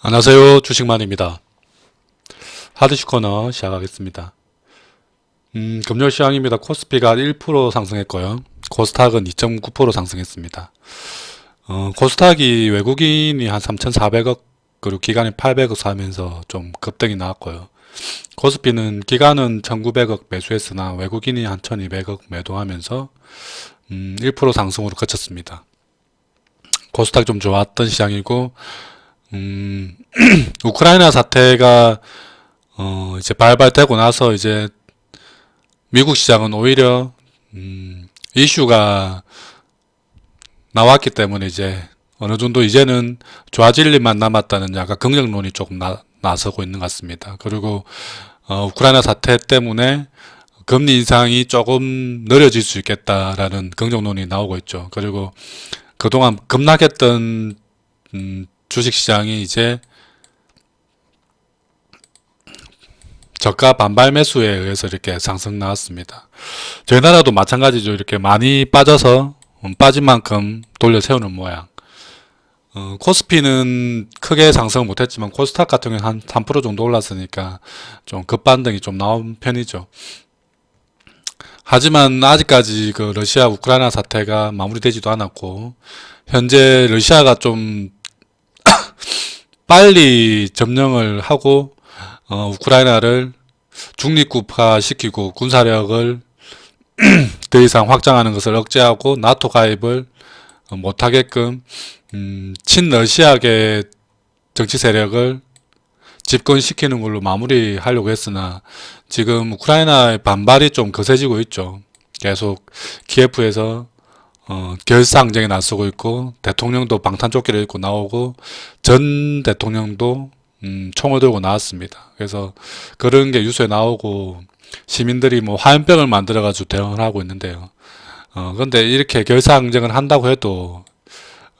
안녕하세요. 주식만입니다. 하드시 코너 시작하겠습니다. 금요 시황입니다. 코스피가 1% 상승했고요. 코스닥은 2.9% 상승했습니다. 코스닥이 외국인이 한 3,400억 그리고 기관이 800억 사면서 좀 급등이 나왔고요. 코스피는 기관은 1,900억 매수했으나 외국인이 한 1,200억 매도하면서 1% 상승으로 그쳤습니다. 코스닥 좀 좋았던 시장이고 우크라이나 사태가 이제 발발되고 나서 이제 미국 시장은 오히려 이슈가 나왔기 때문에 이제 어느 정도 이제는 좋아질 일만 남았다는 약간 긍정론이 조금 나서고 있는 것 같습니다. 그리고 우크라이나 사태 때문에 금리 인상이 조금 느려질 수 있겠다라는 긍정론이 나오고 있죠. 그리고 그동안 급락했던 주식시장이 이제 저가 반발 매수에 의해서 이렇게 상승 나왔습니다. 저희 나라도 마찬가지죠. 이렇게 많이 빠져서 빠진 만큼 돌려 세우는 모양. 코스피는 크게 상승을 못했지만 코스닥 같은 경우는 한 3% 정도 올랐으니까 좀 급반등이 좀 나온 편이죠. 하지만 아직까지 그 러시아 우크라이나 사태가 마무리되지도 않았고 현재 러시아가 좀 빨리 점령을 하고 우크라이나를 중립국화 시키고 군사력을 더 이상 확장하는 것을 억제하고 나토 가입을 못하게끔 친러시아계 정치 세력을 집권시키는 걸로 마무리하려고 했으나 지금 우크라이나의 반발이 좀 거세지고 있죠. 계속 키예프에서 결사항쟁에 나서고 있고 대통령도 방탄조끼를 입고 나오고 전 대통령도 총을 들고 나왔습니다. 그래서 그런 게 뉴스에 나오고 시민들이 뭐 화염병을 만들어 가지고 대응을 하고 있는데요. 근데 이렇게 결사항쟁을 한다고 해도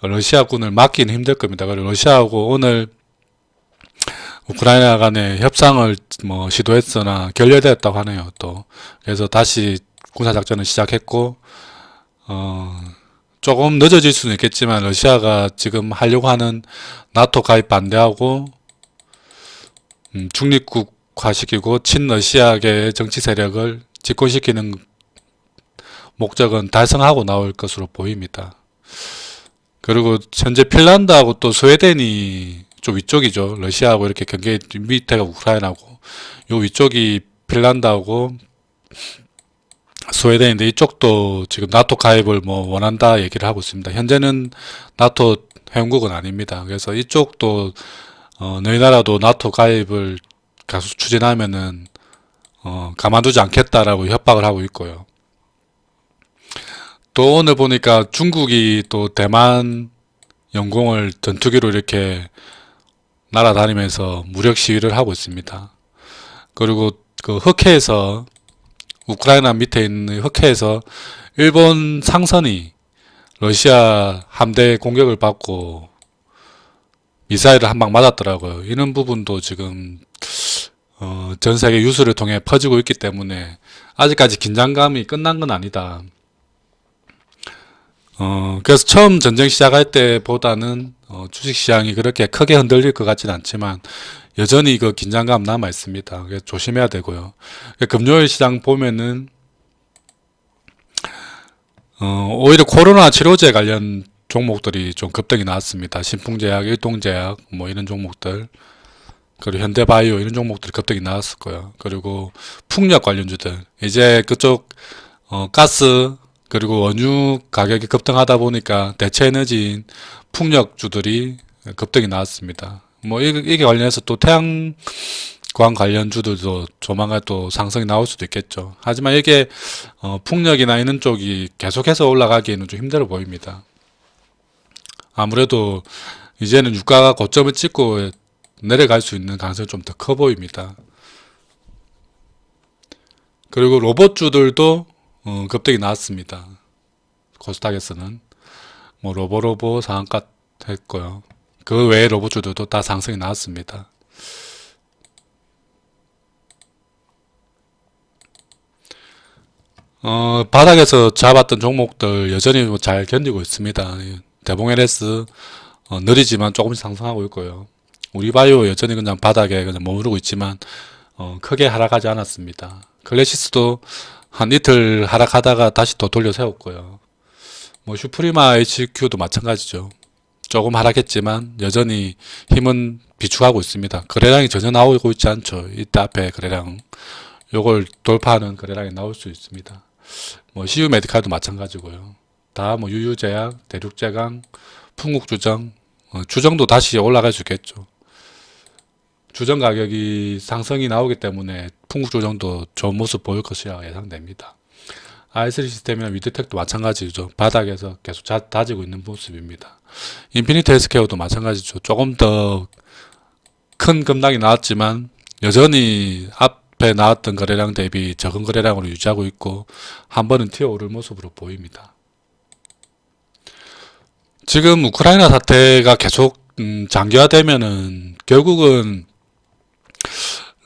러시아군을 막기는 힘들 겁니다. 그리고 러시아하고 오늘 우크라이나 간에 협상을 뭐 시도했으나 결렬되었다고 하네요. 또 그래서 다시 군사작전을 시작했고 조금 늦어질 수는 있겠지만 러시아가 지금 하려고 하는 나토 가입 반대하고 중립국화시키고 친러시아계의 정치 세력을 집권시키는 목적은 달성하고 나올 것으로 보입니다. 그리고 현재 핀란드하고 또 스웨덴이 좀 위쪽이죠. 러시아하고 이렇게 경계 밑에가 우크라이나고 요 위쪽이 핀란드하고 스웨덴인데 이쪽도 지금 나토 가입을 뭐 원한다 얘기를 하고 있습니다. 현재는 나토 회원국은 아닙니다. 그래서 이쪽도 너희 나라도 나토 가입을 계속 추진하면은 가만두지 않겠다라고 협박을 하고 있고요. 또 오늘 보니까 중국이 또 대만 영공을 전투기로 이렇게 날아다니면서 무력 시위를 하고 있습니다. 그리고 그 흑해에서 우크라이나 밑에 있는 흑해에서 일본 상선이 러시아 함대 공격을 받고 미사일을 한 방 맞았더라고요. 이런 부분도 지금 전 세계 뉴스를 통해 퍼지고 있기 때문에 아직까지 긴장감이 끝난 건 아니다. 그래서 처음 전쟁 시작할 때보다는 주식시장이 그렇게 크게 흔들릴 것 같지는 않지만 여전히 그 긴장감 남아 있습니다. 그래서 조심해야 되고요. 금요일 시장 보면은 오히려 코로나 치료제 관련 종목들이 좀 급등이 나왔습니다. 신풍제약, 일동제약 뭐 이런 종목들 그리고 현대바이오 이런 종목들이 급등이 나왔을 거예요. 그리고 풍력 관련주들 이제 그쪽 가스 그리고 원유 가격이 급등하다 보니까 대체에너지인 풍력주들이 급등이 나왔습니다. 뭐 이게 관련해서 또 태양광 관련주들도 조만간 또 상승이 나올 수도 있겠죠. 하지만 이게 풍력이나 이런 쪽이 계속해서 올라가기에는 좀 힘들어 보입니다. 아무래도 이제는 유가가 고점을 찍고 내려갈 수 있는 가능성이 좀 더 커 보입니다. 그리고 로봇주들도 급등이 나왔습니다. 코스닥에서는 뭐 로보로보 상한가 했고요. 그 외의 로봇주들도 다 상승이 나왔습니다. 바닥에서 잡았던 종목들 여전히 잘 견디고 있습니다. 대봉 LS 느리지만 조금씩 상승하고 있고요. 우리바이오 여전히 그냥 바닥에 그냥 머무르고 있지만 크게 하락하지 않았습니다. 클래시스도 한 이틀 하락하다가 다시 또 돌려 세웠고요. 뭐 슈프리마 HQ도 마찬가지죠. 조금 하락했지만 여전히 힘은 비축하고 있습니다. 거래량이 전혀 나오고 있지 않죠. 이때 앞에 거래량 요걸 돌파하는 거래량이 나올 수 있습니다. 뭐 CU 메디칼도 마찬가지고요. 다 뭐 유유제약, 대륙제강, 풍국주정, 주정도 다시 올라갈 수 있겠죠. 주정 가격이 상승이 나오기 때문에 풍국주정도 좋은 모습 보일 것이라 예상됩니다. i3 시스템이나 위드텍도 마찬가지죠. 바닥에서 계속 다지고 있는 모습입니다. 인피니트 헬스케어도 마찬가지죠. 조금 더 큰 급락이 나왔지만 여전히 앞에 나왔던 거래량 대비 적은 거래량으로 유지하고 있고 한 번은 튀어오를 모습으로 보입니다. 지금 우크라이나 사태가 계속 장기화되면은 결국은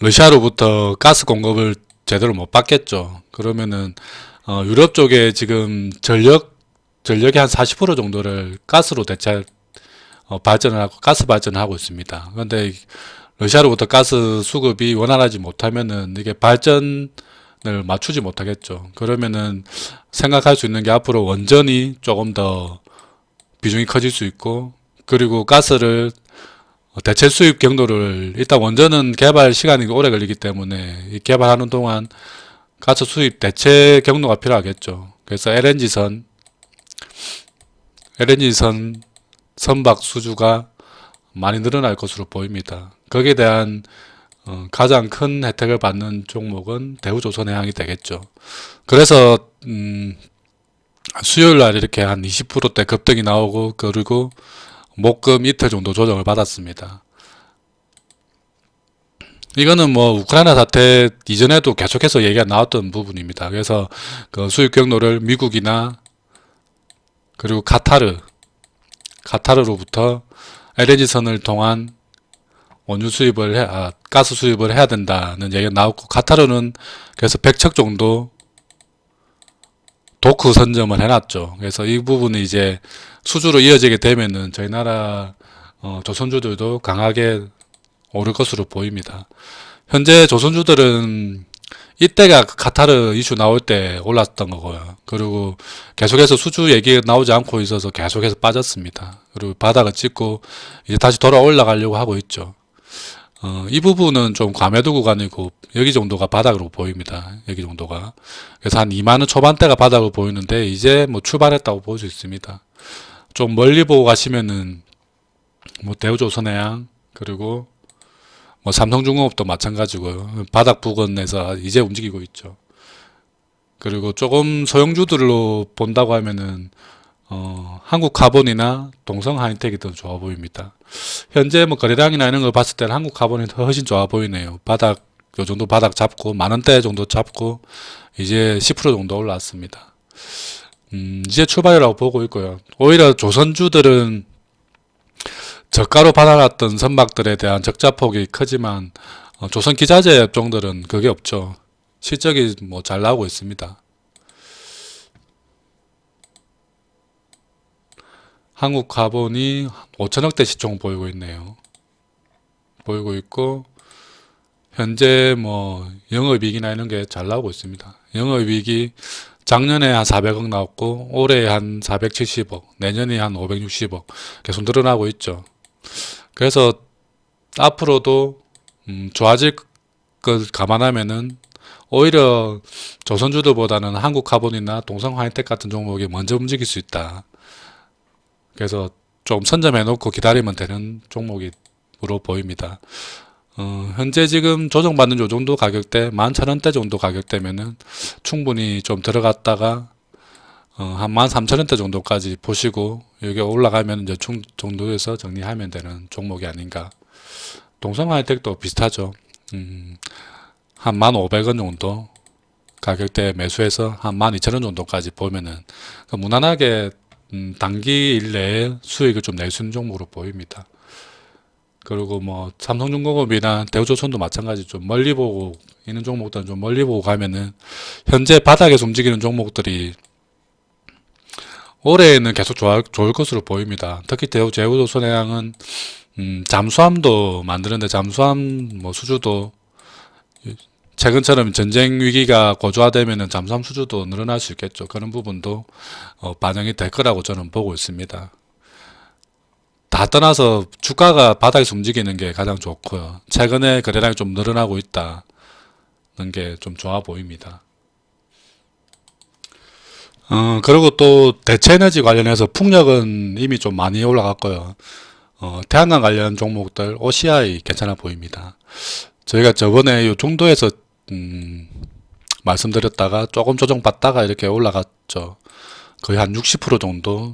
러시아로부터 가스 공급을 제대로 못 받겠죠. 그러면은 유럽 쪽에 지금 전력의 한 40% 정도를 가스로 발전을 하고 가스 발전을 하고 있습니다. 그런데 러시아로부터 가스 수급이 원활하지 못하면은 이게 발전을 맞추지 못하겠죠. 그러면은 생각할 수 있는 게 앞으로 원전이 조금 더 비중이 커질 수 있고, 그리고 가스를 대체 수입 경로를 일단 원전은 개발 시간이 오래 걸리기 때문에 이 개발하는 동안 가스 수입 대체 경로가 필요하겠죠. 그래서 LNG선 선박 수주가 많이 늘어날 것으로 보입니다. 거기에 대한 가장 큰 혜택을 받는 종목은 대우조선해양이 되겠죠. 그래서 수요일 날 이렇게 한 20%대 급등이 나오고, 그리고 목금 이틀 정도 조정을 받았습니다. 이거는 뭐 우크라이나 사태 이전에도 계속해서 얘기가 나왔던 부분입니다. 그래서 그 수입 경로를 미국이나 그리고 카타르로부터 LNG선을 통한 원유 수입을 가스 수입을 해야 된다는 얘기가 나왔고, 카타르는 그래서 100척 정도 도크 선점을 해놨죠. 그래서 이 부분이 이제 수주로 이어지게 되면은 저희 나라 조선주들도 강하게 오를 것으로 보입니다. 현재 조선주들은 이때가 카타르 이슈 나올 때 올랐던 거고요. 그리고 계속해서 수주 얘기가 나오지 않고 있어서 계속해서 빠졌습니다. 그리고 바닥을 찍고 이제 다시 돌아 올라가려고 하고 있죠. 이 부분은 좀 과매도 구간이고 여기 정도가 바닥으로 보입니다. 여기 정도가. 그래서 한 2만원 초반대가 바닥으로 보이는데 이제 뭐 출발했다고 볼 수 있습니다. 좀 멀리 보고 가시면은 뭐 대우조선해양 그리고 뭐 삼성중공업도 마찬가지고요. 바닥 부근에서 이제 움직이고 있죠. 그리고 조금 소형주들로 본다고 하면은 한국카본이나 동성하이텍이 더 좋아 보입니다. 현재 뭐 거래량이나 이런 걸 봤을 때는 한국카본이 더 훨씬 좋아 보이네요. 요 정도 바닥 잡고 만원대 정도 잡고 이제 10% 정도 올라왔습니다. 이제 출발이라고 보고 있고요. 오히려 조선주들은 저가로 받아놨던 선박들에 대한 적자폭이 크지만 조선기자재 업종들은 그게 없죠. 실적이 뭐 잘 나오고 있습니다. 한국카본이 5천억대 시총 보이고 있네요. 보이고 있고 현재 뭐 영업이익이나 이런 게 잘 나오고 있습니다. 영업이익이 작년에 한 400억 나왔고 올해 한 470억, 내년에 한 560억 계속 늘어나고 있죠. 그래서 앞으로도 좋아질 걸 감안하면은 오히려 조선주들보다는 한국카본이나 동성하이텍 같은 종목이 먼저 움직일 수 있다. 그래서 좀 선점해놓고 기다리면 되는 종목으로 보입니다. 현재 지금 조정받는 요 정도 가격대, 11,000원대 정도 가격대면은 충분히 좀 들어갔다가 한 13,000원대 정도까지 보시고 여기 올라가면 이제 정도에서 정리하면 되는 종목이 아닌가. 동성하이텍도 비슷하죠. 한 1,500원 정도 가격대 매수해서 한 12,000원 정도까지 보면은 무난하게 단기일 내에 수익을 좀 낼 수 있는 종목으로 보입니다. 그리고 뭐 삼성중공업이나 대우조선도 마찬가지 좀 멀리 보고 있는 종목들은 좀 멀리 보고 가면은 현재 바닥에서 움직이는 종목들이 올해에는 계속 좋을 것으로 보입니다. 특히 대우조선해양은 잠수함도 만드는데 잠수함 뭐 수주도 최근처럼 전쟁 위기가 고조화되면은 잠수함 수주도 늘어날 수 있겠죠. 그런 부분도 반영이 될 거라고 저는 보고 있습니다. 다 떠나서 주가가 바닥에서 움직이는 게 가장 좋고요. 최근에 거래량이 좀 늘어나고 있다는 게 좀 좋아 보입니다. 그리고 또 대체에너지 관련해서 풍력은 이미 좀 많이 올라갔고요. 태양광 관련 종목들 OCI 괜찮아 보입니다. 저희가 저번에 요 정도에서 말씀드렸다가 조금 조정받다가 이렇게 올라갔죠. 거의 한 60% 정도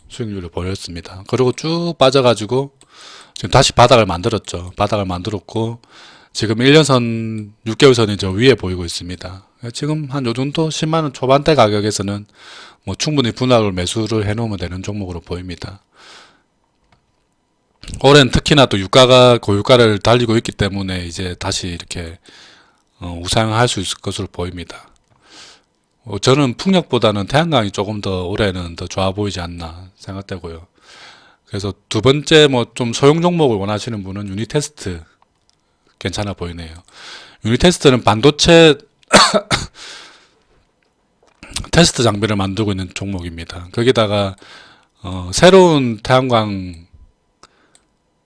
수익률을 보였습니다. 그리고 쭉 빠져가지고 지금 다시 바닥을 만들었죠. 바닥을 만들었고 지금 1년선, 6개월선이 저 위에 보이고 있습니다. 지금 한 요 정도 10만원 초반대 가격에서는 뭐 충분히 분할을 매수를 해놓으면 되는 종목으로 보입니다. 올해는 특히나 또 유가가 고유가를 달리고 있기 때문에 이제 다시 이렇게 우상할 수 있을 것으로 보입니다. 저는 풍력보다는 태양광이 조금 더 올해는 더 좋아 보이지 않나 생각되고요. 그래서 두 번째 뭐 좀 소형 종목을 원하시는 분은 유니테스트 괜찮아 보이네요. 유니테스트는 반도체 테스트 장비를 만들고 있는 종목입니다. 거기다가 새로운 태양광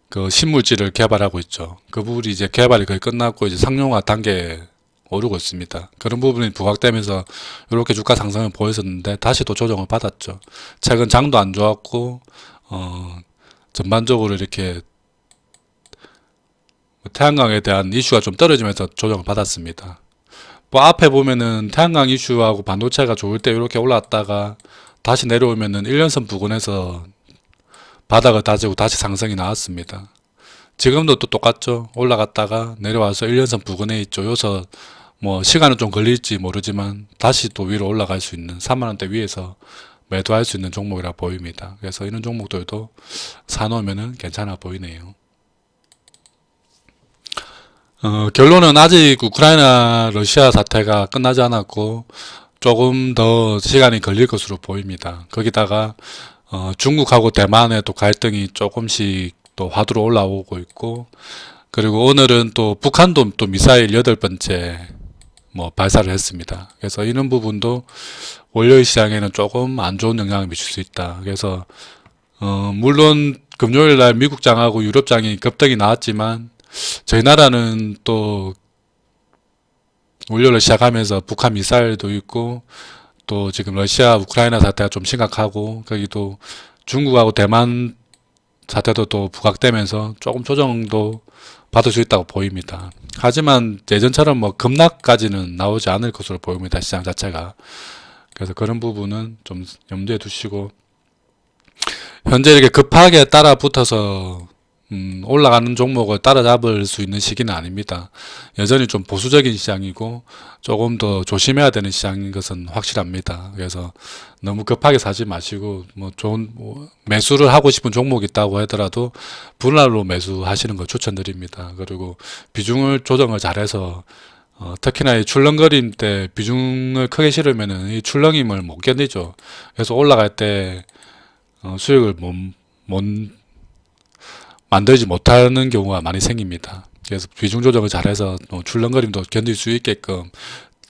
그 신물질을 개발하고 있죠. 그 부분이 이제 개발이 거의 끝났고 이제 상용화 단계에 오르고 있습니다. 그런 부분이 부각되면서 이렇게 주가 상승을 보였었는데 다시 또 조정을 받았죠. 최근 장도 안 좋았고 전반적으로 이렇게 태양광에 대한 이슈가 좀 떨어지면서 조정을 받았습니다. 뭐 앞에 보면은 태양광 이슈하고 반도체가 좋을 때 이렇게 올라왔다가 다시 내려오면은 1년선 부근에서 바닥을 다지고 다시 상승이 나왔습니다. 지금도 또 똑같죠. 올라갔다가 내려와서 1년선 부근에 있죠. 여기서 뭐 시간은 좀 걸릴지 모르지만 다시 또 위로 올라갈 수 있는 3만원대 위에서 매도할 수 있는 종목이라 보입니다. 그래서 이런 종목들도 사놓으면은 괜찮아 보이네요. 결론은 아직 우크라이나 러시아 사태가 끝나지 않았고 조금 더 시간이 걸릴 것으로 보입니다. 거기다가 중국하고 대만의 또 갈등이 조금씩 또 화두로 올라오고 있고 그리고 오늘은 또 북한도 또 미사일 8번째 뭐 발사를 했습니다. 그래서 이런 부분도 월요일 시장에는 조금 안 좋은 영향을 미칠 수 있다. 그래서 물론 금요일 날 미국장하고 유럽장이 급등이 나왔지만 저희 나라는 또 월요일을 시작하면서 북한 미사일도 있고 또 지금 러시아 우크라이나 사태가 좀 심각하고 거기도 중국하고 대만 사태도 또 부각되면서 조금 조정도 받을 수 있다고 보입니다. 하지만 예전처럼 뭐 급락까지는 나오지 않을 것으로 보입니다. 시장 자체가. 그래서 그런 부분은 좀 염두에 두시고 현재 이렇게 급하게 따라 붙어서 올라가는 종목을 따라잡을 수 있는 시기는 아닙니다. 여전히 좀 보수적인 시장이고 조금 더 조심해야 되는 시장인 것은 확실합니다. 그래서 너무 급하게 사지 마시고 뭐 좋은 매수를 하고 싶은 종목이 있다고 하더라도 분할로 매수하시는 걸 추천드립니다. 그리고 비중을 조정을 잘해서 특히나 이 출렁거림 때 비중을 크게 실으면은 이 출렁임을 못 견디죠. 그래서 올라갈 때 수익을 못 만들지 못하는 경우가 많이 생깁니다. 그래서 비중 조정을 잘해서 출렁거림도 견딜 수 있게끔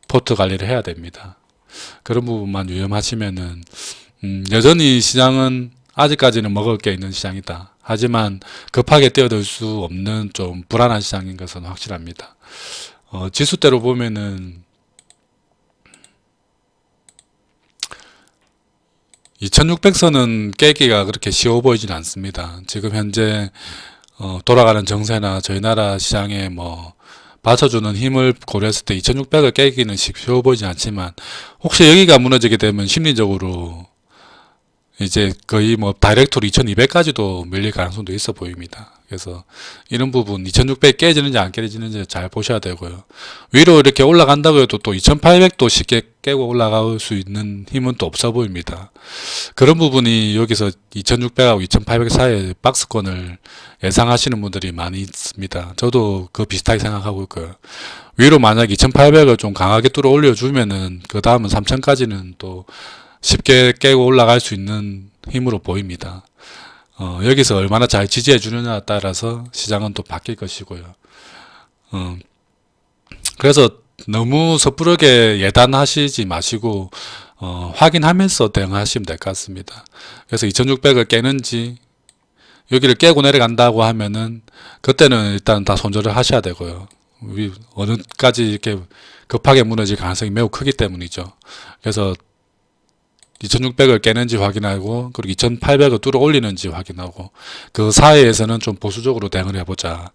포트 관리를 해야 됩니다. 그런 부분만 유념하시면은 여전히 시장은 아직까지는 먹을 게 있는 시장이다. 하지만 급하게 뛰어들 수 없는 좀 불안한 시장인 것은 확실합니다. 지수대로 보면은 2600선은 깨기가 그렇게 쉬워 보이진 않습니다. 지금 현재 돌아가는 정세나 저희 나라 시장에 뭐 받쳐주는 힘을 고려했을 때 2600을 깨기는 쉬워 보이진 않지만 혹시 여기가 무너지게 되면 심리적으로 이제 거의 뭐 다이렉트로 2200까지도 밀릴 가능성도 있어 보입니다. 그래서 이런 부분 2600 깨지는지 안 깨지는지 잘 보셔야 되고요. 위로 이렇게 올라간다고 해도 또 2800도 쉽게 깨고 올라갈 수 있는 힘은 또 없어 보입니다. 그런 부분이 여기서 2600하고 2800 사이에 박스권을 예상하시는 분들이 많이 있습니다. 저도 그 비슷하게 생각하고 있고요. 위로 만약 2800을 좀 강하게 뚫어 올려주면은 그 다음은 3000까지는 또 쉽게 깨고 올라갈 수 있는 힘으로 보입니다. 여기서 얼마나 잘 지지해 주느냐에 따라서 시장은 또 바뀔 것이고요. 그래서 너무 섣부르게 예단하시지 마시고 확인하면서 대응하시면 될 것 같습니다. 그래서 2600을 깨는지 여기를 깨고 내려간다고 하면은 그때는 일단 다 손절을 하셔야 되고요. 어느까지 이렇게 급하게 무너질 가능성이 매우 크기 때문이죠. 그래서 2600을 깨는지 확인하고 그리고 2800을 뚫어 올리는지 확인하고 그 사이에서는 좀 보수적으로 대응을 해보자.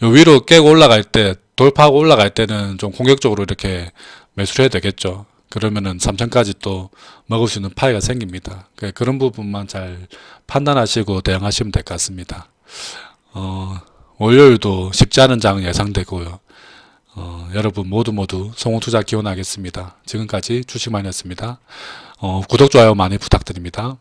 요 위로 깨고 올라갈 때 돌파하고 올라갈 때는 좀 공격적으로 이렇게 매수를 해야 되겠죠. 그러면은 3000까지 또 먹을 수 있는 파이가 생깁니다. 그런 부분만 잘 판단하시고 대응하시면 될 것 같습니다. 월요일도 쉽지 않은 장 예상되고요. 여러분 모두 성공투자 기원하겠습니다. 지금까지 주식만이었습니다. 구독, 좋아요 많이 부탁드립니다.